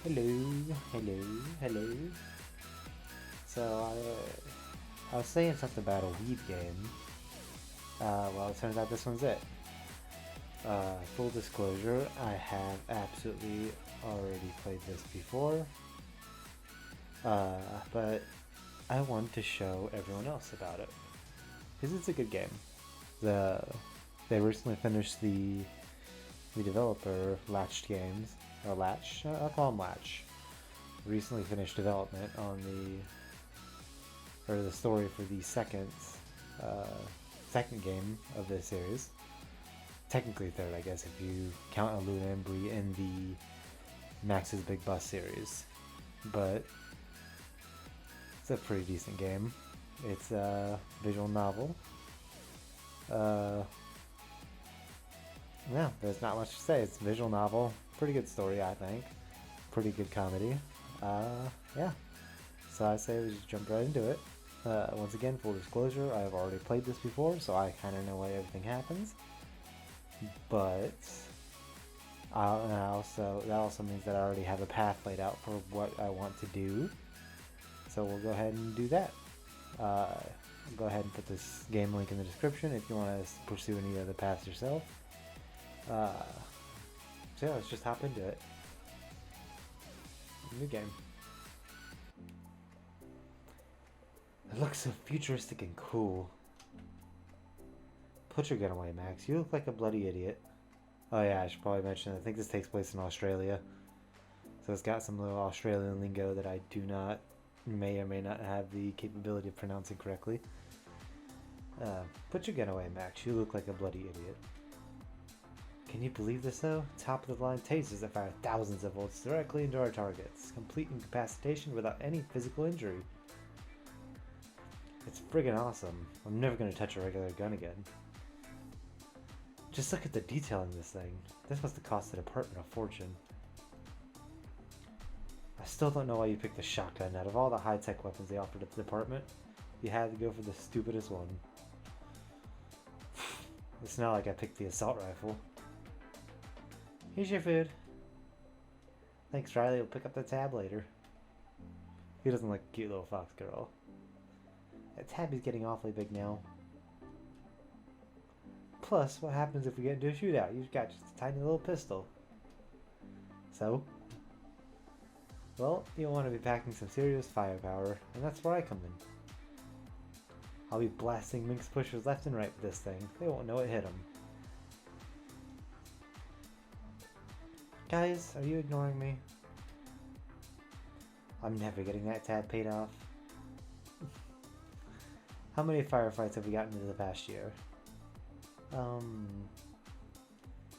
Hello. So I was saying something about a weed game. Well, it turns out this one's it. Full disclosure, I have absolutely already played this before, but I want to show everyone else about it because it's a good game. They recently finished the developer Latched Games, or Latch, I'll call them Latch. Recently finished development on the story for the second game of this series. Technically third, I guess, if you count Aluna and Bree in the Max's Big Bus series. But it's a pretty decent game. It's a visual novel. Yeah, there's not much to say. It's a visual novel. Pretty good story, I think. Pretty good comedy. Yeah. So I say we just jump right into it. Once again, full disclosure, I've already played this before, so I kind of know why everything happens. But that also means that I already have a path laid out for what I want to do. So we'll go ahead and do that. Go ahead and put this game link in the description if you want to pursue any other paths yourself. So yeah, let's just hop into it. New game. It looks so futuristic and cool. Put your gun away, Max. You look like a bloody idiot. Oh yeah, I should probably mention, I think this takes place in Australia. So it's got some little Australian lingo that I may or may not have the capability of pronouncing correctly. Put your gun away, Max. You look like a bloody idiot. Can you believe this though? Top of the line tasers that fire thousands of volts directly into our targets. Complete incapacitation without any physical injury. It's friggin' awesome. I'm never gonna touch a regular gun again. Just look at the detail in this thing. This must have cost the department a fortune. I still don't know why you picked the shotgun. Out of all the high-tech weapons they offered at the department, you had to go for the stupidest one. It's not like I picked the assault rifle. Here's your food. Thanks, Riley. We'll pick up the tab later. He doesn't like a cute little fox girl. That tabby's getting awfully big now. Plus, what happens if we get into a shootout? You've got just a tiny little pistol. So? Well, you'll want to be packing some serious firepower, and that's where I come in. I'll be blasting MinX pushers left and right with this thing. They won't know it hit them. Guys, are you ignoring me? I'm never getting that tab paid off. How many firefights have we gotten into the past year?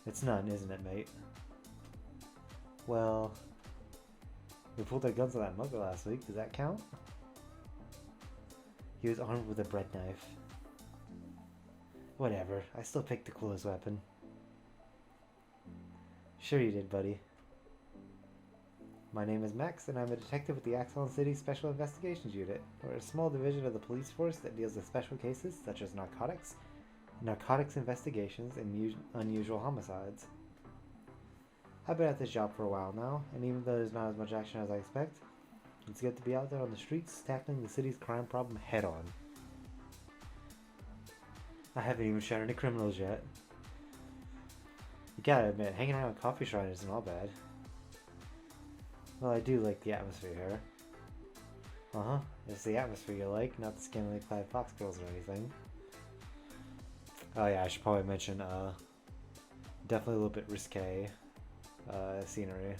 It's none, isn't it, mate? Well, we pulled our guns on that mugger last week. Does that count? He was armed with a bread knife. Whatever, I still picked the coolest weapon. Sure you did, buddy. My name is Max, and I'm a detective with the Axon City Special Investigations Unit. We're a small division of the police force that deals with special cases such as narcotics investigations, and unusual homicides. I've been at this job for a while now, and even though there's not as much action as I expect, it's good to be out there on the streets tackling the city's crime problem head on. I haven't even shot any criminals yet. You gotta admit, hanging around a coffee shrine isn't all bad. Well, I do like the atmosphere here. Uh-huh, it's the atmosphere you like, not the scantily clad fox girls or anything. Oh yeah, I should probably mention, definitely a little bit risque, scenery.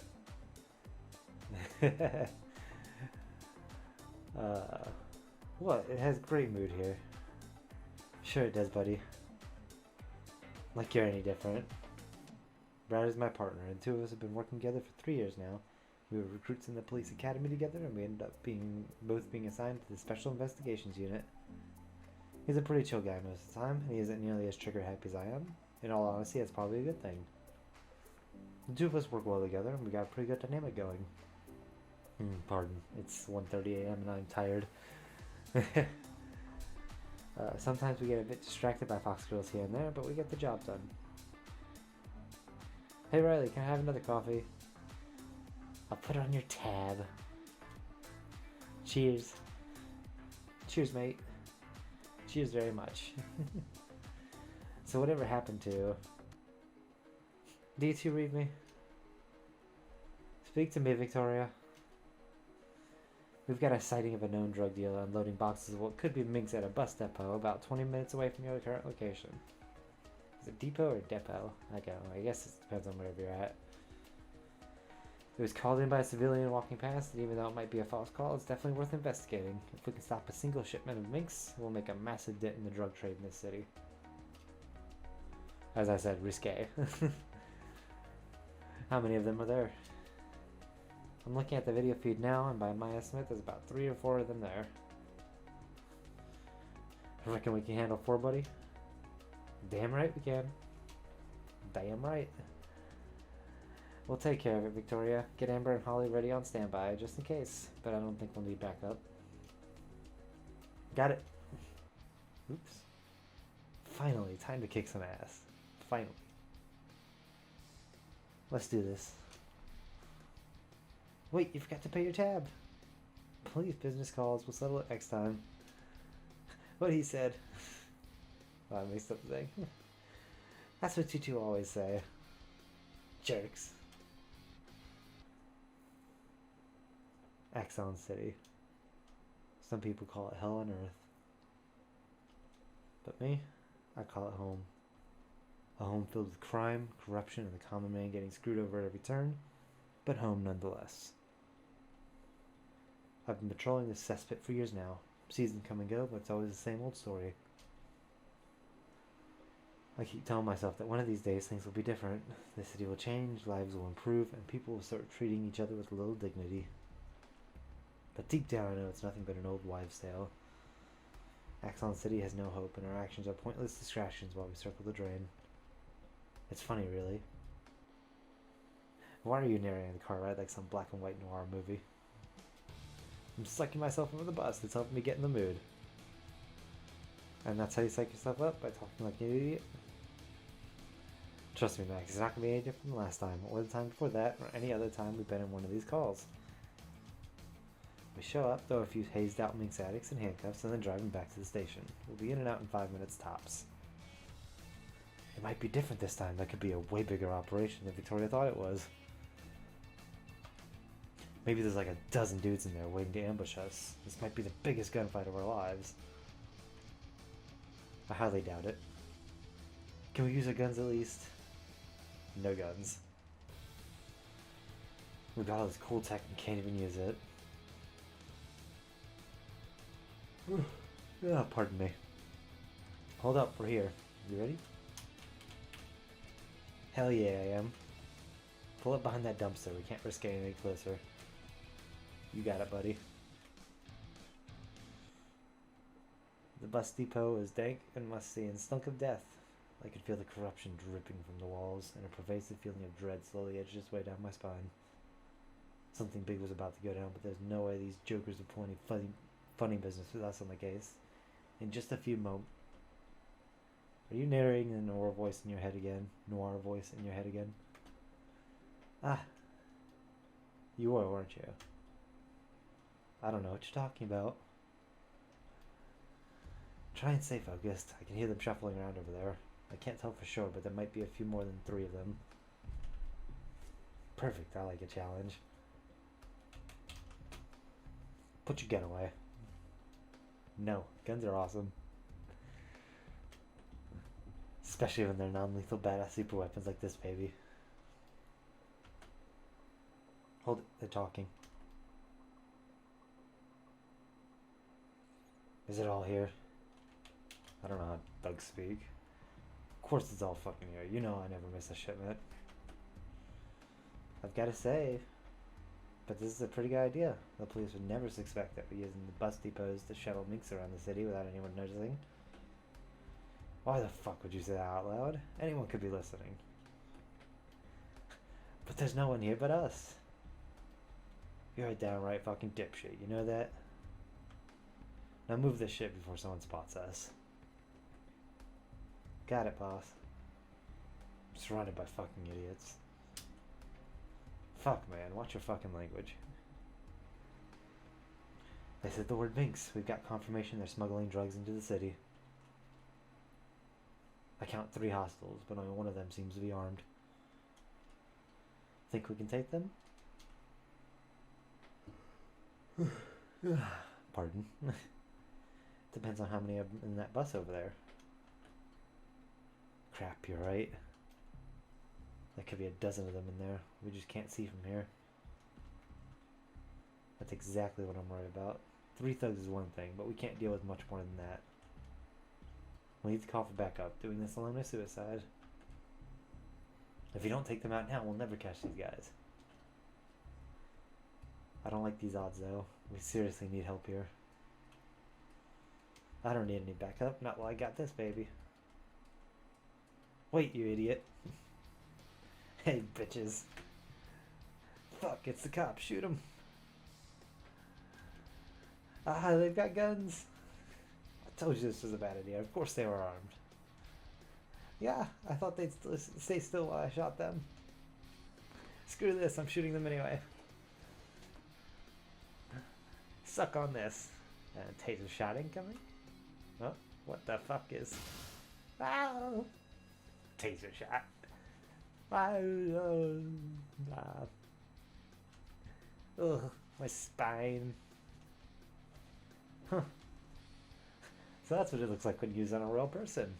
What? It has great mood here. Sure it does, buddy. Like you're any different. Brad is my partner, and two of us have been working together for 3 years now. We were recruits in the police academy together, and we ended up both being assigned to the Special Investigations Unit. He's a pretty chill guy most of the time, and he isn't nearly as trigger-happy as I am. In all honesty, that's probably a good thing. The two of us work well together, and we got a pretty good dynamic going. Pardon, it's 1:30 a.m. and I'm tired. Sometimes we get a bit distracted by fox girls here and there, but we get the job done. Hey Riley, can I have another coffee? I'll put it on your tab. Cheers. Cheers, mate. Cheers very much. So whatever happened to... Do you two read me? Speak to me, Victoria. We've got a sighting of a known drug dealer unloading boxes of what could be MinX at a bus depot about 20 minutes away from your current location. Is it depot or depot? I don't know. I guess it depends on wherever you're at. It was called in by a civilian walking past, and even though it might be a false call, it's definitely worth investigating. If we can stop a single shipment of MinX, we'll make a massive dent in the drug trade in this city. As I said, risque. How many of them are there? I'm looking at the video feed now, and by my estimate, there's about 3 or 4 of them there. I reckon we can handle 4, buddy? Damn right we can. Damn right. We'll take care of it, Victoria. Get Amber and Holly ready on standby, just in case. But I don't think we'll need backup. Got it. Oops. Finally, time to kick some ass. Finally. Let's do this. Wait, you forgot to pay your tab. Please, business calls. We'll settle it next time. What he said. Well, I mixed up the thing. That's what you two always say. Jerks. Axon City. Some people call it hell on earth. But me, I call it home. A home filled with crime, corruption, and the common man getting screwed over at every turn, but home nonetheless. I've been patrolling this cesspit for years now. Seasons come and go, but it's always the same old story. I keep telling myself that one of these days things will be different. The city will change, lives will improve, and people will start treating each other with a little dignity. But deep down I know it's nothing but an old wives' tale. Axon City has no hope, and our actions are pointless distractions while we circle the drain. It's funny, really. Why are you narrating the car ride like some black and white noir movie? I'm sucking myself into the bus. It's helping me get in the mood. And that's how you psych yourself up? By talking like an idiot? Trust me, Max, it's not going to be any different than last time, or the time before that, or any other time we've been in one of these calls. We show up, throw a few hazed out MinX addicts in handcuffs, and then drive them back to the station. We'll be in and out in 5 minutes tops. It might be different this time. That could be a way bigger operation than Victoria thought it was. Maybe there's like a dozen dudes in there waiting to ambush us. This might be the biggest gunfight of our lives. I highly doubt it. Can we use our guns at least? No guns. We've got all this cool tech and can't even use it. Oh, pardon me. Hold up, we're here. You ready? Hell yeah, I am. Pull up behind that dumpster. We can't risk getting any closer. You got it, buddy. The bus depot is dank and musty and stunk of death. I could feel the corruption dripping from the walls, and a pervasive feeling of dread slowly edged its way down my spine. Something big was about to go down, but there's no way these jokers would pull any funny business with us on the case. In just a few moments. Are you narrating the noir voice in your head again? Noir voice in your head again? Ah. You were, weren't you? I don't know what you're talking about. Try and stay focused. I can hear them shuffling around over there. I can't tell for sure, but there might be a few more than 3 of them. Perfect, I like a challenge. Put your gun away. No, guns are awesome. Especially when they're non-lethal badass super weapons like this, baby. Hold it, they're talking. Is it all here? I don't know how thugs speak. Of course it's all fucking here. You know I never miss a shipment. I've got to say, but this is a pretty good idea. The police would never suspect that we're using the bus depots to shuttle MinX around the city without anyone noticing. Why the fuck would you say that out loud? Anyone could be listening. But there's no one here but us. You're a downright fucking dipshit, you know that? Now move this shit before someone spots us. Got it, boss. I'm surrounded by fucking idiots. Fuck, man. Watch your fucking language. They said the word MinX. We've got confirmation they're smuggling drugs into the city. I count 3 hostiles, but only one of them seems to be armed. Think we can take them? Pardon. Depends on how many are in that bus over there. Crap, you're right. There could be a dozen of them in there. We just can't see from here. That's exactly what I'm worried about. 3 thugs is one thing, but we can't deal with much more than that. We need to call for backup. Doing this alone is suicide. If you don't take them out now, we'll never catch these guys. I don't like these odds, though. We seriously need help here. I don't need any backup. Not while I got this, baby. Wait, you idiot. Hey, bitches. Fuck, it's the cops. Shoot them. Ah, they've got guns. I told you this was a bad idea. Of course they were armed. Yeah, I thought they'd stay still while I shot them. Screw this, I'm shooting them anyway. Suck on this. Taser shot incoming? Oh, what the fuck is... Ah! Taser shot. Ugh, my spine. Huh. So that's what it looks like when used on a real person.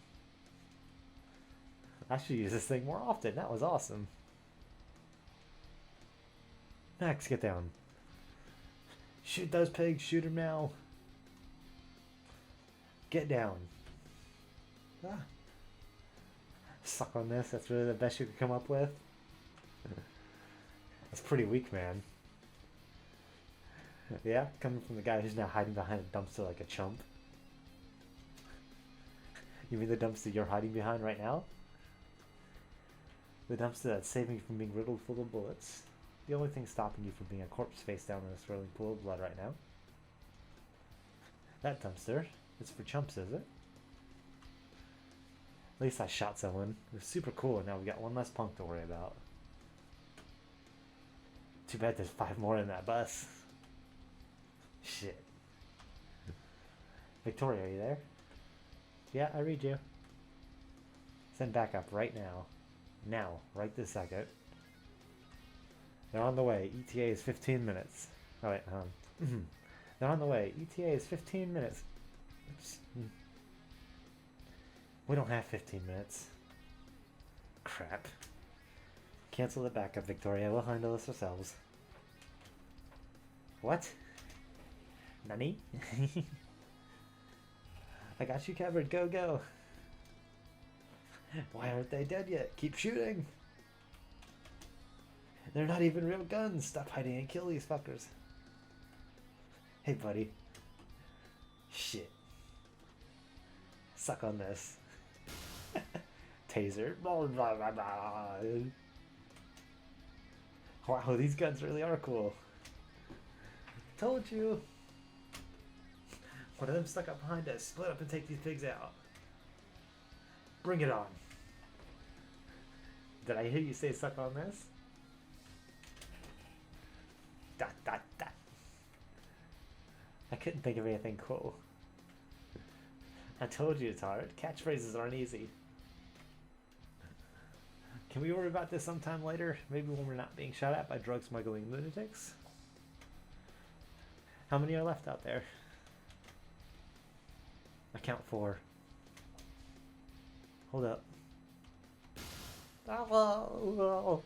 I should use this thing more often. That was awesome. Max, get down. Shoot those pigs. Shoot them now. Get down. Ah. Suck on this. That's really the best you could come up with. That's pretty weak, man. Yeah, coming from the guy who's now hiding behind a dumpster like a chump. You mean the dumpster you're hiding behind right now? The dumpster that's saving you from being riddled full of bullets. The only thing stopping you from being a corpse face down in a swirling pool of blood right now. That dumpster. It's for chumps, is it? At least I shot someone. It was super cool, and now we got one less punk to worry about. Too bad there's 5 more in that bus. Shit. Victoria, are you there? Yeah, I read you. Send backup right now. Now, right this second. They're on the way. ETA is 15 minutes. Oh wait, they're on the way. ETA is 15 minutes. We don't have 15 minutes. Crap. Cancel the backup, Victoria. We'll handle this ourselves. What? Nani? I got you covered. Go, go. Why aren't they dead yet? Keep shooting. They're not even real guns. Stop hiding and kill these fuckers. Hey, buddy. Shit. Suck on this. Taser. Wow, these guns really are cool. Told you. One of them stuck up behind us. Split up and take these pigs out. Bring it on. Did I hear you say suck on this? Dot, dot, dot. I couldn't think of anything cool. I told you it's hard. Catchphrases aren't easy. Can we worry about this sometime later? Maybe when we're not being shot at by drug smuggling lunatics? How many are left out there? I count 4. Hold up. Oh,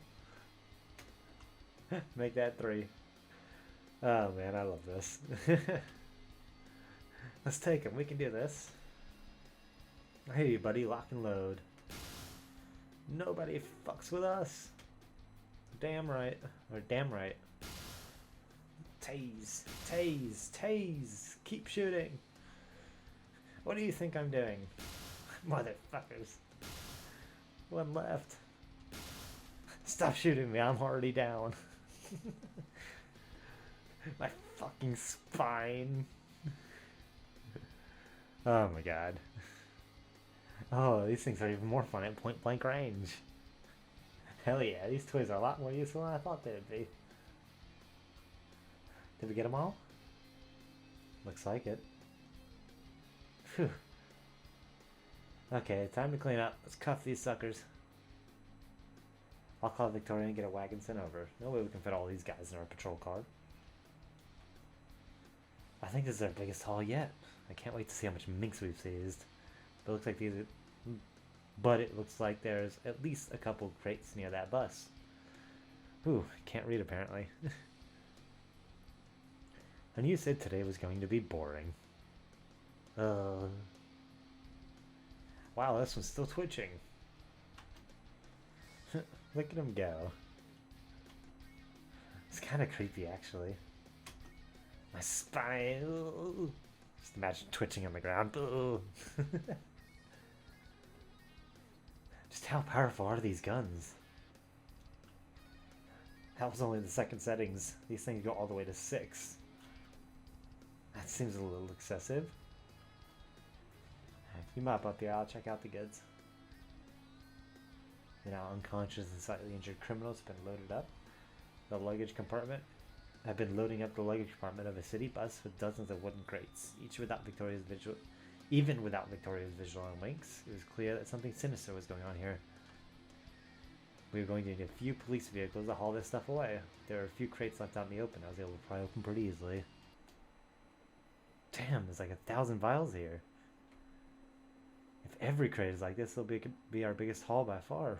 make that 3. Oh man, I love this. Let's take him. We can do this. Hey buddy, lock and load. Nobody fucks with us. Damn right. Or damn right. Tase. Tase. Tase. Keep shooting. What do you think I'm doing? Motherfuckers. One left. Stop shooting me. I'm already down. My fucking spine. Oh my god. Oh, these things are even more fun at point blank range. Hell yeah, these toys are a lot more useful than I thought they would be. Did we get them all? Looks like it. Phew. Okay, time to clean up. Let's cuff these suckers. I'll call Victoria and get a wagon sent over. No way we can fit all these guys in our patrol car. I think this is our biggest haul yet. I can't wait to see how much minks we've seized. It looks like these are... But it looks like there's at least a couple crates near that bus. Ooh, can't read apparently. And you said today was going to be boring. Wow, this one's still twitching. Look at him go. It's kind of creepy, actually. My spine. Ooh. Just imagine twitching on the ground. Just how powerful are these guns? That was only the second settings. These things go all the way to 6. That seems a little excessive. If you mop up here, I'll check out the goods. The now unconscious and slightly injured criminals have been loaded up. The luggage compartment. I've been loading up the luggage compartment of a city bus with dozens of wooden crates, each without Victoria's visual. Even without Victoria's visual on links, it was clear that something sinister was going on here. We were going to need a few police vehicles to haul this stuff away. There are a few crates left out in the open. I was able to pry open pretty easily. Damn, there's like 1,000 vials here. If every crate is like this, it'll be our biggest haul by far.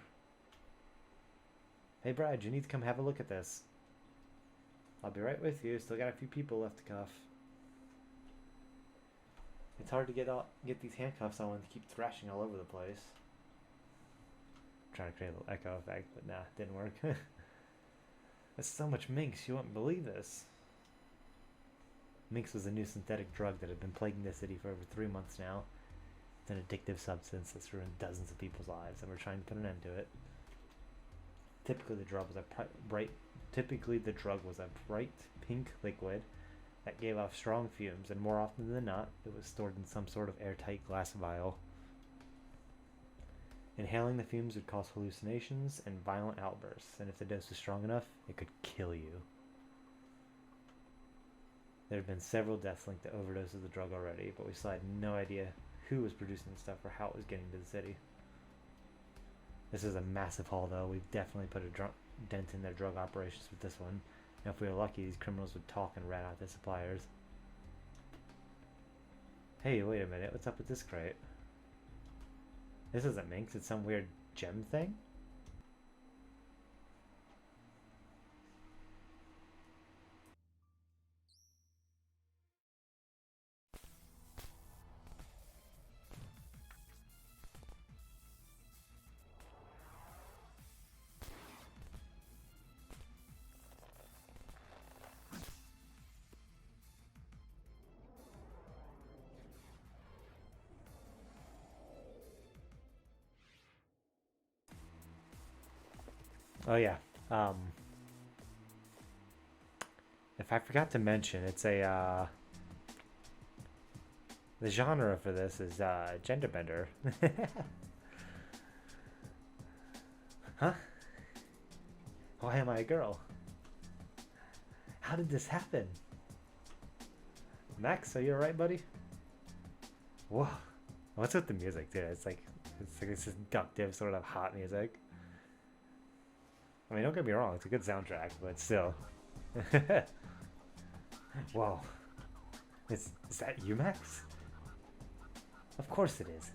Hey Brad, you need to come have a look at this. I'll be right with you. Still got a few people left to cuff. It's hard to get these handcuffs on when they keep thrashing all over the place. I'm trying to create a little echo effect, but nah, didn't work. There's so much minx, you wouldn't believe this. Minx was a new synthetic drug that had been plaguing the city for over 3 months now. It's an addictive substance that's ruined dozens of people's lives, and we're trying to put an end to it. Typically, the drug was a bright pink liquid that gave off strong fumes, and more often than not, it was stored in some sort of airtight glass vial. Inhaling the fumes would cause hallucinations and violent outbursts, and if the dose was strong enough, it could kill you. There have been several deaths linked to overdoses of the drug already, but we still had no idea who was producing the stuff or how it was getting to the city. This is a massive haul, though. We've definitely put a dent in their drug operations with this one. And if we were lucky, these criminals would talk and rat out their suppliers. Hey, wait a minute. What's up with this crate? This isn't minx. It's some weird gem thing? Oh yeah. If I forgot to mention, it's a the genre for this is gender bender. Huh? Why am I a girl? How did this happen? Max, are you alright, buddy? Whoa. What's with the music, dude? It's like this seductive sort of hot music. I mean, don't get me wrong, it's a good soundtrack, but still. Whoa. Is that you, Max? Of course it is.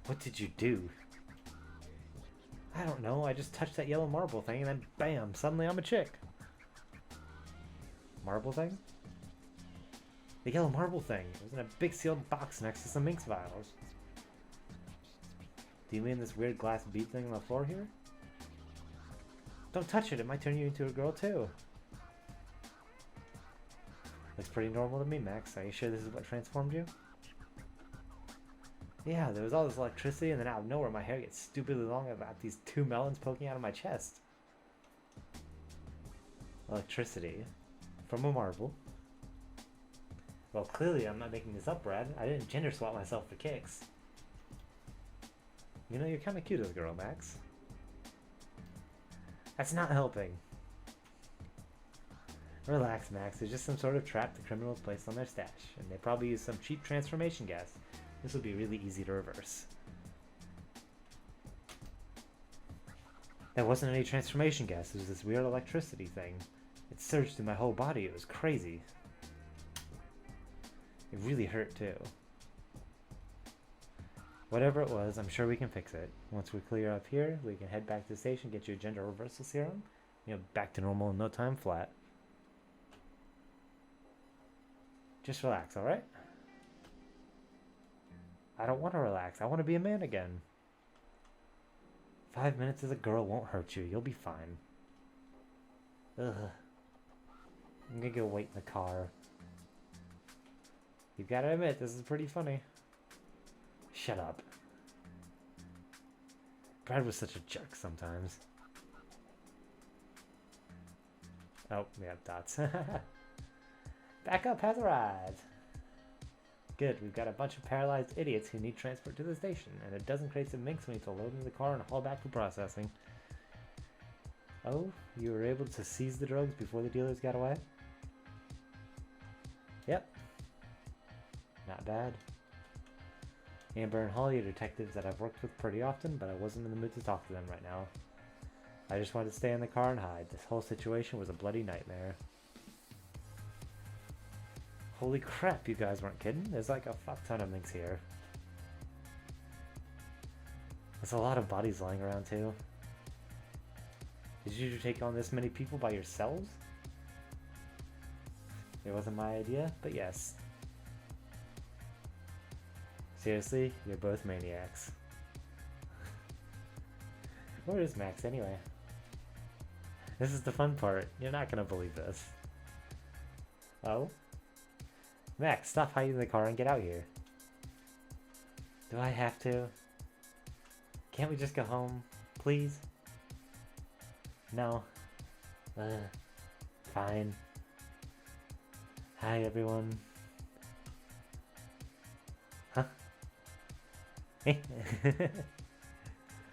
What did you do? I don't know, I just touched that yellow marble thing and then bam, suddenly I'm a chick. Marble thing? The yellow marble thing. It was in a big sealed box next to some minx vials. Do you mean this weird glass bead thing on the floor here? Don't touch it, it might turn you into a girl too. Looks pretty normal to me, Max. Are you sure this is what transformed you? Yeah, there was all this electricity and then out of nowhere my hair gets stupidly long. I've got these 2 melons poking out of my chest. Electricity? From a marble? Well, clearly I'm not making this up, Brad. I didn't gender swap myself for kicks. You know, you're kind of cute as a girl, Max. That's not helping. Relax, Max. It's just some sort of trap the criminals placed on their stash, and they probably use some cheap transformation gas. This will be really easy to reverse. There wasn't any transformation gas. It was this weird electricity thing. It surged through my whole body. It was crazy. It really hurt too. Whatever it was, I'm sure we can fix it. Once we clear up here, we can head back to the station, get you a gender reversal serum. You know, back to normal in no time flat. Just relax, alright? I don't want to relax. I want to be a man again. 5 minutes as a girl won't hurt you. You'll be fine. Ugh. I'm gonna go wait in the car. You've got to admit, this is pretty funny. Shut up. Brad was such a jerk sometimes. Oh, yeah, dots. Backup has arrived. Good, we've got a bunch of paralyzed idiots who need transport to the station, and a dozen crates of MinX we need to load into the car and haul back for processing. Oh, you were able to seize the drugs before the dealers got away? Yep. Not bad. Amber and Holly are detectives that I've worked with pretty often, but I wasn't in the mood to talk to them right now. I just wanted to stay in the car and hide. This whole situation was a bloody nightmare. Holy crap, you guys weren't kidding. There's like a fuck ton of MinX here. There's a lot of bodies lying around too. Did you take on this many people by yourselves? It wasn't my idea, but yes. Seriously, you're both maniacs. Where is Max anyway? This is the fun part. You're not gonna believe this. Oh? Max, stop hiding in the car and get out here. Do I have to? Can't we just go home? Please? No. Fine. Hi, everyone. Huh?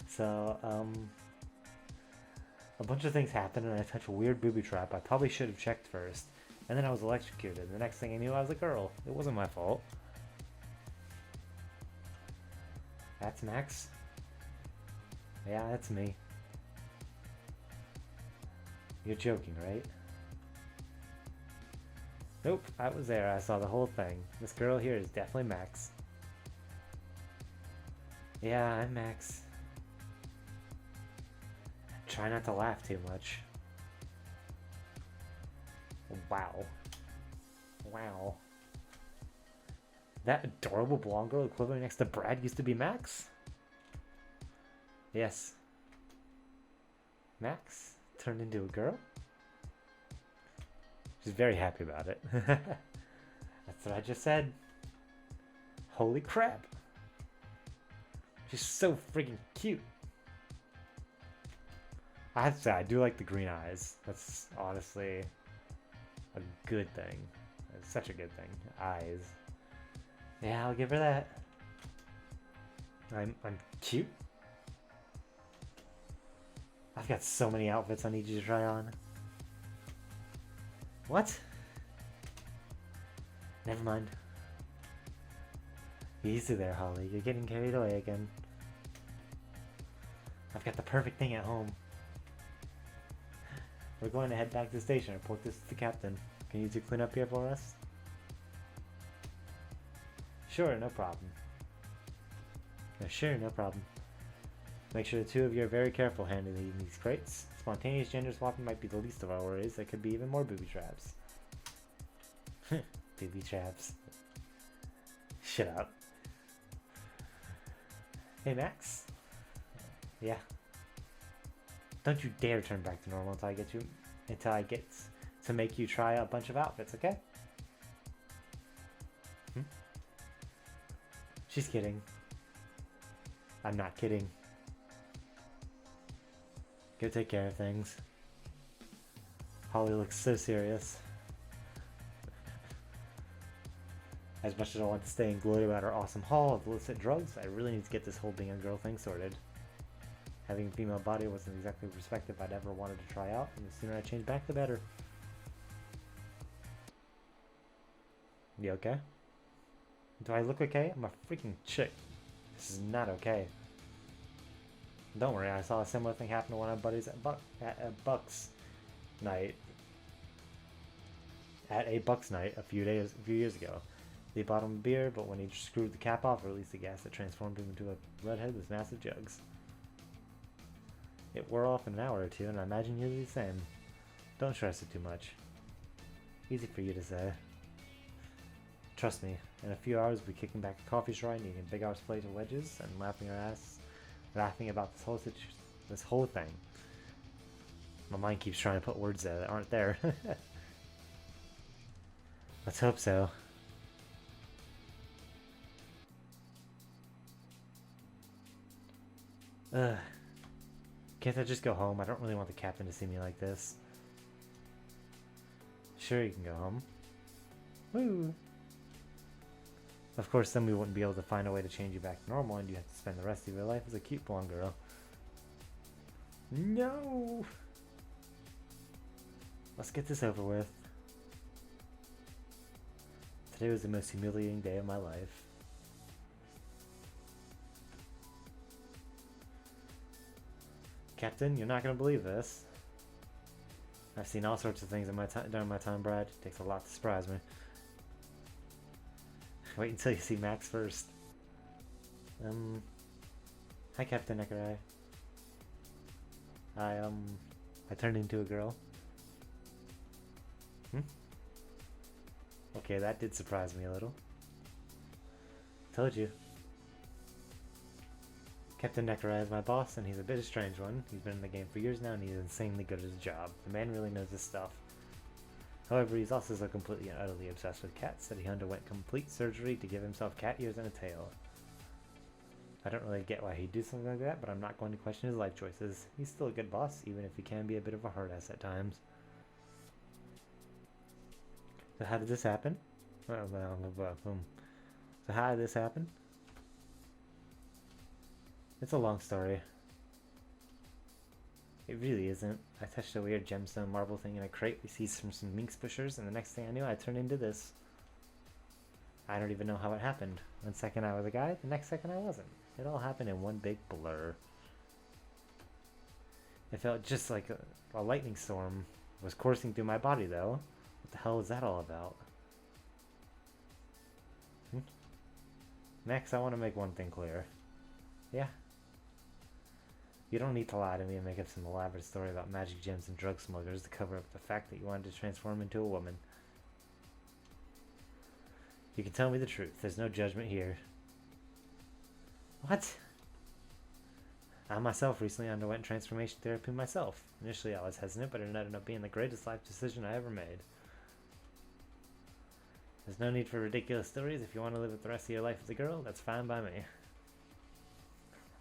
So, a bunch of things happened and I touched a weird booby trap. I probably should have checked first. And then I was electrocuted. The next thing I knew, I was a girl. It wasn't my fault. That's Max? Yeah, that's me. You're joking, right? Nope, I was there. I saw the whole thing. This girl here is definitely Max. Yeah, I'm Max. Try not to laugh too much. Wow. Wow. That adorable blonde girl equivalent next to Brad used to be Max? Yes. Max turned into a girl? She's very happy about it. That's what I just said. Holy crap. She's so freaking cute. I have to say, I do like the green eyes. That's honestly a good thing. It's such a good thing. Eyes. Yeah, I'll give her that. I'm cute. I've got so many outfits I need you to try on. What? Never mind. Easy there, Holly. You're getting carried away again. I've got the perfect thing at home. We're going to head back to the station and report this to the captain. Can you two clean up here for us? Sure, no problem. Sure, no problem. Make sure the two of you are very careful handling these crates. Spontaneous gender swapping might be the least of our worries. There could be even more booby traps. Booby traps. Shut up. Hey, Max? Yeah. Don't you dare turn back to normal until I get to make you try a bunch of outfits, okay? She's kidding. I'm not kidding. Go take care of things. Holly looks so serious. As much as I want to stay and gloat about our awesome haul of illicit drugs, I really need to get this whole being a girl thing sorted. Having a female body wasn't exactly a perspective I'd ever wanted to try out, and the sooner I change back, the better. You okay? Do I look okay? I'm a freaking chick. This is not okay. Don't worry, I saw a similar thing happen to one of my buddies at Bucks night. At a Bucks night a few years ago. They bought him a beer, but when he screwed the cap off, or released the gas, it transformed him into a redhead with massive jugs. It wore off in an hour or two, and I imagine you're the same. Don't stress it too much. Easy for you to say. Trust me, in a few hours we'll be kicking back a coffee shrine, eating a big ass plate of wedges, and laughing about this whole thing. My mind keeps trying to put words there that aren't there. Let's hope so. Ugh. Can't I just go home? I don't really want the captain to see me like this. Sure, you can go home. Woo! Of course, then we wouldn't be able to find a way to change you back to normal, and you have to spend the rest of your life as a cute blonde girl. No! Let's get this over with. Today was the most humiliating day of my life. Captain, you're not going to believe this. I've seen all sorts of things in during my time, Brad. It takes a lot to surprise me. Wait until you see Max first. Hi, Captain Nekorai. I turned into a girl. Okay, that did surprise me a little. Told you. Captain Nekorai is my boss, and he's a bit of a strange one. He's been in the game for years now, and he's insanely good at his job. The man really knows his stuff. However, he's also so completely and utterly obsessed with cats that he underwent complete surgery to give himself cat ears and a tail. I don't really get why he'd do something like that, but I'm not going to question his life choices. He's still a good boss, even if he can be a bit of a hard ass at times. So how did this happen? So how did this happen? It's a long story. It really isn't. I touched a weird gemstone marble thing in a crate we seized from some MinX pushers, and the next thing I knew I turned into this. I don't even know how it happened. One second I was a guy, the next second I wasn't. It all happened in one big blur. It felt just like a lightning storm was coursing through my body, though. What the hell is that all about? Max, I want to make one thing clear. Yeah? You don't need to lie to me and make up some elaborate story about magic gems and drug smugglers to cover up the fact that you wanted to transform into a woman. You can tell me the truth. There's no judgment here. What? I myself recently underwent transformation therapy myself. Initially I was hesitant, but it ended up being the greatest life decision I ever made. There's no need for ridiculous stories. If you want to live the rest of your life as a girl, that's fine by me.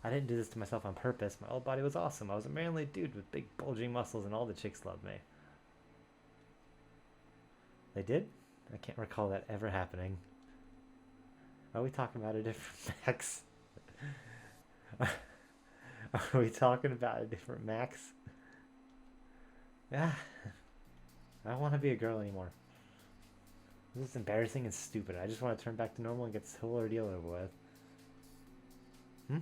I didn't do this to myself on purpose. My old body was awesome. I was a manly dude with big bulging muscles, and all the chicks loved me. They did? I can't recall that ever happening. Are we talking about a different Max? Are we talking about a different Max? Yeah. I don't want to be a girl anymore. This is embarrassing and stupid. I just want to turn back to normal and get this whole ordeal over with.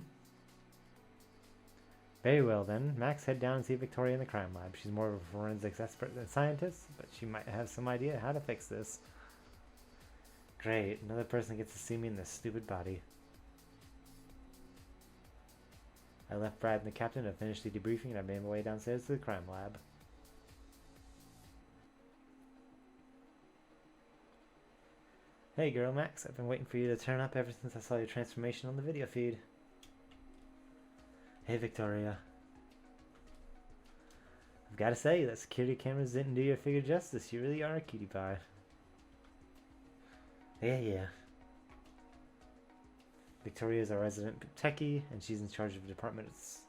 Very well then. Max, head down and see Victoria in the crime lab. She's more of a forensics expert than a scientist, but she might have some idea how to fix this. Great. Another person gets to see me in this stupid body. I left Brad and the captain to finish the debriefing, and I made my way downstairs to the crime lab. Hey girl, Max. I've been waiting for you to turn up ever since I saw your transformation on the video feed. Hey Victoria. I've got to say, that security cameras didn't do your figure justice. You really are a cutie pie. Yeah. Victoria is a resident techie, and she's in charge of the department's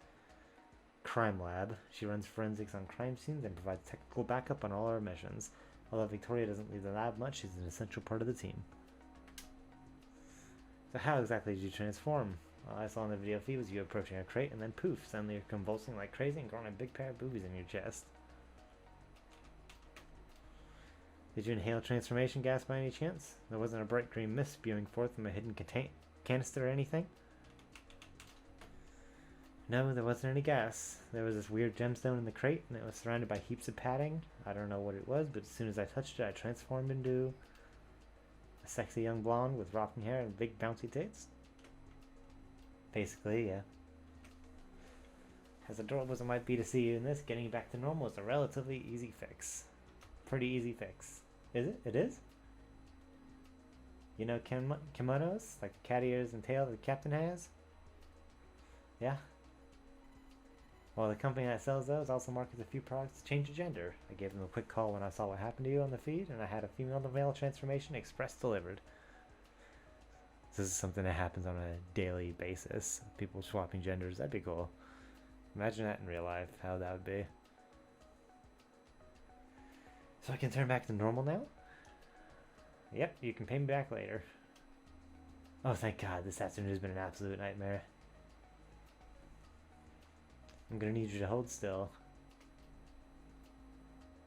crime lab. She runs forensics on crime scenes and provides technical backup on all our missions. Although Victoria doesn't leave the lab much, she's an essential part of the team. So how exactly did you transform? All I saw on the video feed was you approaching a crate, and then poof, suddenly you're convulsing like crazy and growing a big pair of boobies in your chest. Did you inhale transformation gas by any chance? There wasn't a bright green mist spewing forth from a hidden canister or anything? No, there wasn't any gas. There was this weird gemstone in the crate, and it was surrounded by heaps of padding. I don't know what it was, but as soon as I touched it, I transformed into a sexy young blonde with rocking hair and big bouncy tits. Basically, yeah. As adorable as it might be to see you in this, getting back to normal is a relatively easy fix. Pretty easy fix. Is it? It is? You know kimonos? Like the cat ears and tail that the captain has? Yeah? Well, the company that sells those also markets a few products to change the gender. I gave them a quick call when I saw what happened to you on the feed, and I had a female to male transformation express delivered. This is something that happens on a daily basis. People swapping genders. That'd be cool. Imagine that in real life, how that would be. So I can turn back to normal now? Yep, you can pay me back later. Oh, thank God, this afternoon has been an absolute nightmare. I'm gonna need you to hold still.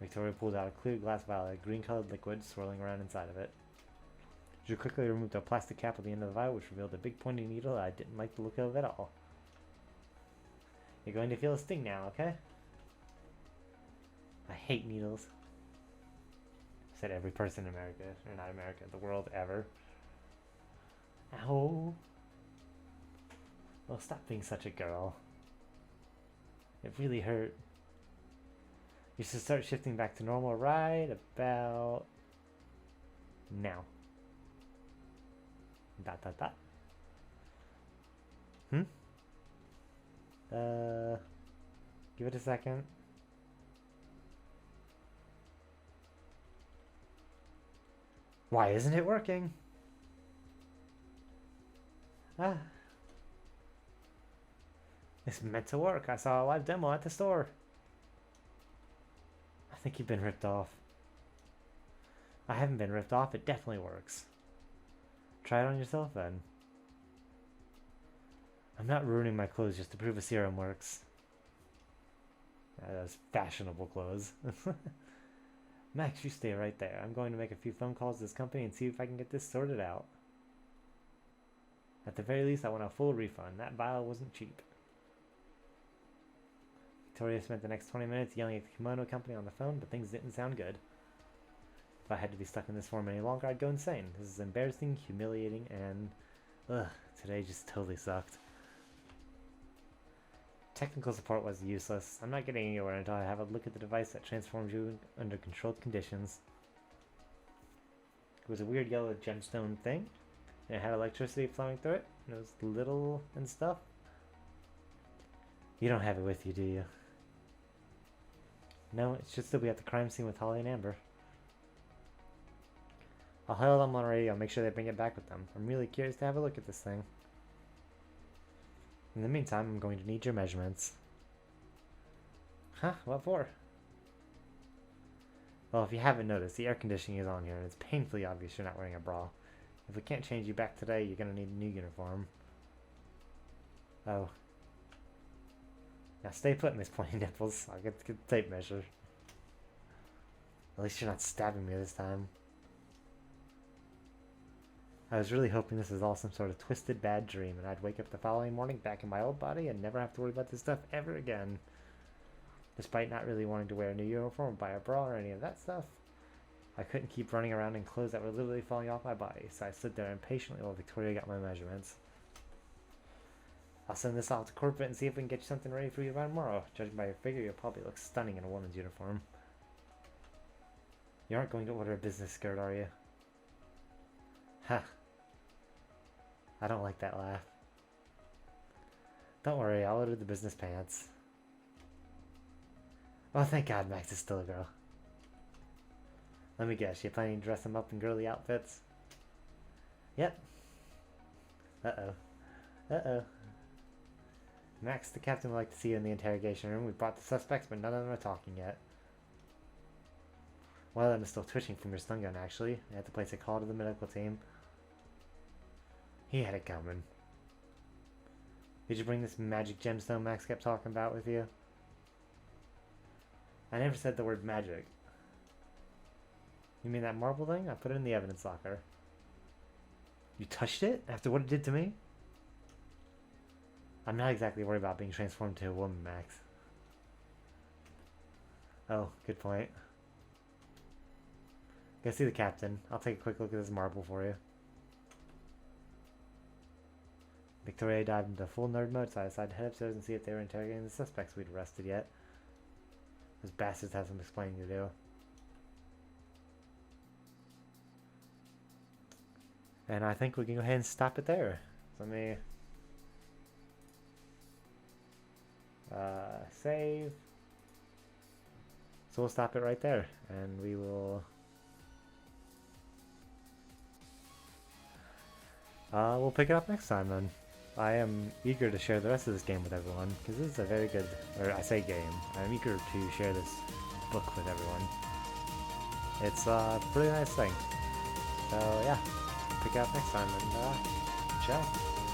Victoria pulled out a clear glass vial of green-colored liquid swirling around inside of it. She quickly removed a plastic cap at the end of the vial, which revealed a big pointy needle that I didn't like the look of at all. You're going to feel a sting now, okay? I hate needles. Said every person in America, or not America, the world ever. Ow. Well, stop being such a girl. It really hurt. You should start shifting back to normal right about now. Dot dot dot. Give it a second. Why isn't it working? It's meant to work. I saw a live demo at the store. I think you've been ripped off. I haven't been ripped off. It definitely works. Try it on yourself then. I'm not ruining my clothes just to prove a serum works. Those fashionable clothes. Max, you stay right there. I'm going to make a few phone calls to this company and see if I can get this sorted out. At the very least, I want a full refund. That vial wasn't cheap. Victoria spent the next 20 minutes yelling at the kimono company on the phone, but things didn't sound good. If I had to be stuck in this form any longer, I'd go insane. This is embarrassing, humiliating, and... ugh, today just totally sucked. Technical support was useless. I'm not getting anywhere until I have a look at the device that transforms you under controlled conditions. It was a weird yellow gemstone thing, and it had electricity flowing through it, and it was little and stuff. You don't have it with you, do you? No, it should still be at the crime scene with Holly and Amber. I'll hail them on the radio, make sure they bring it back with them. I'm really curious to have a look at this thing. In the meantime, I'm going to need your measurements. Huh? What for? Well, if you haven't noticed, the air conditioning is on here, and it's painfully obvious you're not wearing a bra. If we can't change you back today, you're going to need a new uniform. Oh. Now stay put, Miss Pointy Nipples. I'll get the tape measure. At least you're not stabbing me this time. I was really hoping this was all some sort of twisted bad dream, and I'd wake up the following morning back in my old body and never have to worry about this stuff ever again. Despite not really wanting to wear a new uniform or buy a bra or any of that stuff, I couldn't keep running around in clothes that were literally falling off my body, so I stood there impatiently while Victoria got my measurements. I'll send this off to corporate and see if we can get you something ready for you by tomorrow. Judging by your figure, you'll probably look stunning in a woman's uniform. You aren't going to order a business skirt, are you? Ha. I don't like that laugh. Don't worry, I'll order the business pants. Oh, thank God Max is still a girl. Let me guess, you planning to dress him up in girly outfits? Yep. Uh-oh. Uh-oh. Max, the captain would like to see you in the interrogation room. We brought the suspects, but none of them are talking yet. One of them is still twitching from your stun gun, actually. I had to place a call to the medical team. He had it coming. Did you bring this magic gemstone Max kept talking about with you? I never said the word magic. You mean that marble thing? I put it in the evidence locker. You touched it? After what it did to me? I'm not exactly worried about being transformed to a woman, Max. Oh, good point. Go see the captain. I'll take a quick look at this marble for you. Victoria dived into full nerd mode, so I decided to head upstairs and see if they were interrogating the suspects we'd arrested yet. Those bastards have some explaining to do. And I think we can go ahead and stop it there. So let me save. So we'll stop it right there, and we will we'll pick it up next time then. I am eager to share the rest of this game with everyone, because this is a very good, or I say game, I'm eager to share this book with everyone. It's a pretty nice thing. So yeah, pick it up next time, and ciao.